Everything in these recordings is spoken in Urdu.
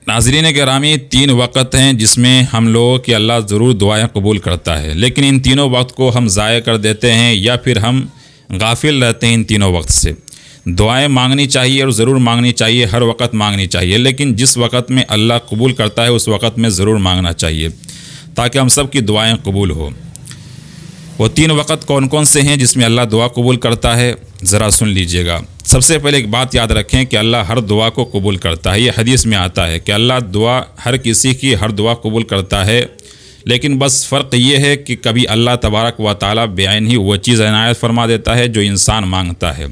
ناظرین گرامی، 3 وقت ہیں جس میں ہم لوگوں کی اللہ ضرور دعائیں قبول کرتا ہے، لیکن ان تینوں وقت کو ہم ضائع کر دیتے ہیں یا پھر ہم غافل رہتے ہیں ان تینوں وقت سے۔ دعائیں مانگنی چاہیے اور ضرور مانگنی چاہیے، ہر وقت مانگنی چاہیے، لیکن جس وقت میں اللہ قبول کرتا ہے اس وقت میں ضرور مانگنا چاہیے تاکہ ہم سب کی دعائیں قبول ہو۔ وہ 3 وقت کون کون سے ہیں جس میں اللہ دعا قبول کرتا ہے، ذرا سن لیجئے گا۔ سب سے پہلے ایک بات یاد رکھیں کہ اللہ ہر دعا کو قبول کرتا ہے۔ یہ حدیث میں آتا ہے کہ اللہ دعا ہر کسی کی ہر دعا قبول کرتا ہے، لیکن بس فرق یہ ہے کہ کبھی اللہ تبارک و تعالیٰ بعین ہی وہ چیز عنایت فرما دیتا ہے جو انسان مانگتا ہے،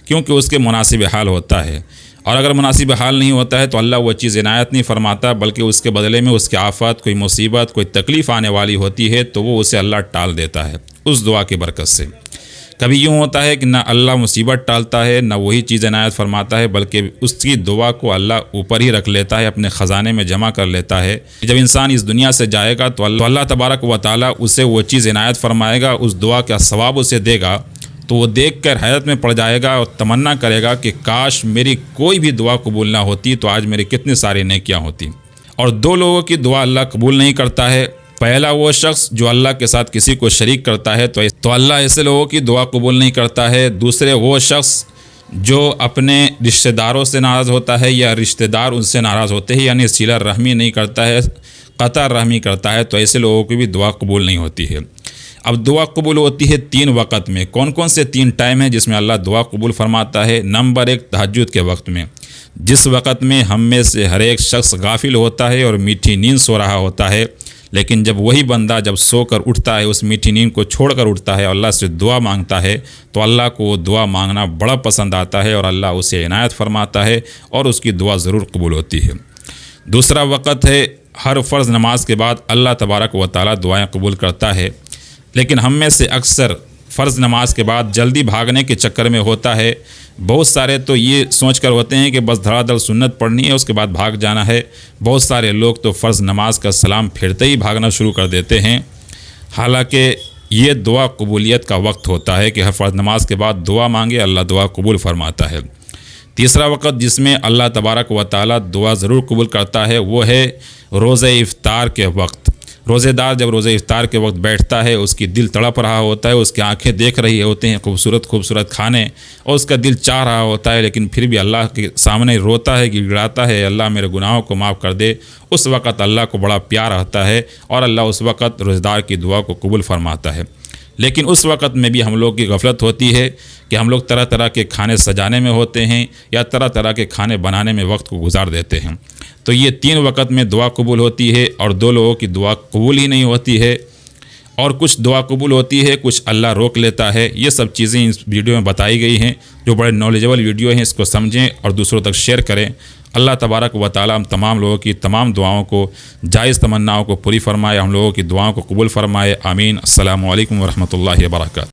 کیونکہ اس کے مناسب حال ہوتا ہے، اور اگر مناسب حال نہیں ہوتا ہے تو اللہ وہ چیز عنایت نہیں فرماتا، بلکہ اس کے بدلے میں اس کے آفات، کوئی مصیبت، کوئی تکلیف آنے والی ہوتی ہے تو وہ اسے اللہ ٹال دیتا ہے اس دعا کی برکت سے۔ کبھی یوں ہوتا ہے کہ نہ اللہ مصیبت ٹالتا ہے، نہ وہی چیز عنایت فرماتا ہے، بلکہ اس کی دعا کو اللہ اوپر ہی رکھ لیتا ہے، اپنے خزانے میں جمع کر لیتا ہے۔ جب انسان اس دنیا سے جائے گا تو اللہ تبارک و تعالیٰ اسے وہ چیز عنایت فرمائے گا، اس دعا کا ثواب اسے دے گا، تو وہ دیکھ کر حیرت میں پڑ جائے گا اور تمنا کرے گا کہ کاش میری کوئی بھی دعا قبول نہ ہوتی تو آج میری کتنی ساری نیکیاں ہوتی۔ اور 2 لوگوں کی دعا اللہ قبول نہیں کرتا ہے۔ پہلا وہ شخص جو اللہ کے ساتھ کسی کو شریک کرتا ہے تو اللہ ایسے لوگوں کی دعا قبول نہیں کرتا ہے۔ دوسرے وہ شخص جو اپنے رشتہ داروں سے ناراض ہوتا ہے یا رشتہ دار ان سے ناراض ہوتے ہیں، یعنی صلہ رحمی نہیں کرتا ہے، قطع رحمی کرتا ہے، تو ایسے لوگوں کی بھی دعا قبول نہیں ہوتی ہے۔ اب دعا قبول ہوتی ہے 3 وقت میں۔ کون کون سے 3 ٹائم ہیں جس میں اللہ دعا قبول فرماتا ہے؟ نمبر 1، تہجد کے وقت میں، جس وقت میں ہم میں سے ہر ایک شخص غافل ہوتا ہے اور میٹھی نیند سو رہا ہوتا ہے، لیکن جب وہی بندہ جب سو کر اٹھتا ہے، اس میٹھی نیند کو چھوڑ کر اٹھتا ہے اور اللہ سے دعا مانگتا ہے تو اللہ کو وہ دعا مانگنا بڑا پسند آتا ہے اور اللہ اسے عنایت فرماتا ہے اور اس کی دعا ضرور قبول ہوتی ہے۔ دوسرا وقت ہے ہر فرض نماز کے بعد اللہ تبارک و تعالیٰ دعائیں قبول کرتا ہے، لیکن ہم میں سے اکثر فرض نماز کے بعد جلدی بھاگنے کے چکر میں ہوتا ہے۔ بہت سارے تو یہ سوچ کر ہوتے ہیں کہ بس دھڑا دھڑ سنت پڑھنی ہے، اس کے بعد بھاگ جانا ہے۔ بہت سارے لوگ تو فرض نماز کا سلام پھرتے ہی بھاگنا شروع کر دیتے ہیں، حالانکہ یہ دعا قبولیت کا وقت ہوتا ہے کہ ہر فرض نماز کے بعد دعا مانگے، اللہ دعا قبول فرماتا ہے۔ تیسرا وقت جس میں اللہ تبارک و تعالیٰ دعا ضرور قبول کرتا ہے وہ ہے روزہ افطار کے وقت۔ روزے دار جب روزہ افطار کے وقت بیٹھتا ہے، اس کی دل تڑپ رہا ہوتا ہے، اس کی آنکھیں دیکھ رہی ہوتے ہیں خوبصورت خوبصورت کھانے، اور اس کا دل چاہ رہا ہوتا ہے، لیکن پھر بھی اللہ کے سامنے روتا ہے، گڑ گڑاتا ہے، اللہ میرے گناہوں کو معاف کر دے۔ اس وقت اللہ کو بڑا پیار آتا ہے اور اللہ اس وقت روزے دار کی دعا کو قبول فرماتا ہے۔ لیکن اس وقت میں بھی ہم لوگ کی غفلت ہوتی ہے کہ ہم لوگ طرح طرح کے کھانے سجانے میں ہوتے ہیں یا طرح طرح کے کھانے بنانے میں وقت کو گزار دیتے ہیں۔ تو یہ 3 وقت میں دعا قبول ہوتی ہے اور 2 لوگوں کی دعا قبول ہی نہیں ہوتی ہے، اور کچھ دعا قبول ہوتی ہے، کچھ اللہ روک لیتا ہے۔ یہ سب چیزیں اس ویڈیو میں بتائی گئی ہیں جو بڑے نالجبل ویڈیو ہیں، اس کو سمجھیں اور دوسروں تک شیئر کریں۔ اللہ تبارک و تعالیٰ ہم تمام لوگوں کی تمام دعاؤں کو، جائز تمناؤں کو پوری فرمائے، ہم لوگوں کی دعاؤں کو قبول فرمائے، آمین۔ السلام علیکم ورحمۃ اللہ وبرکاتہ۔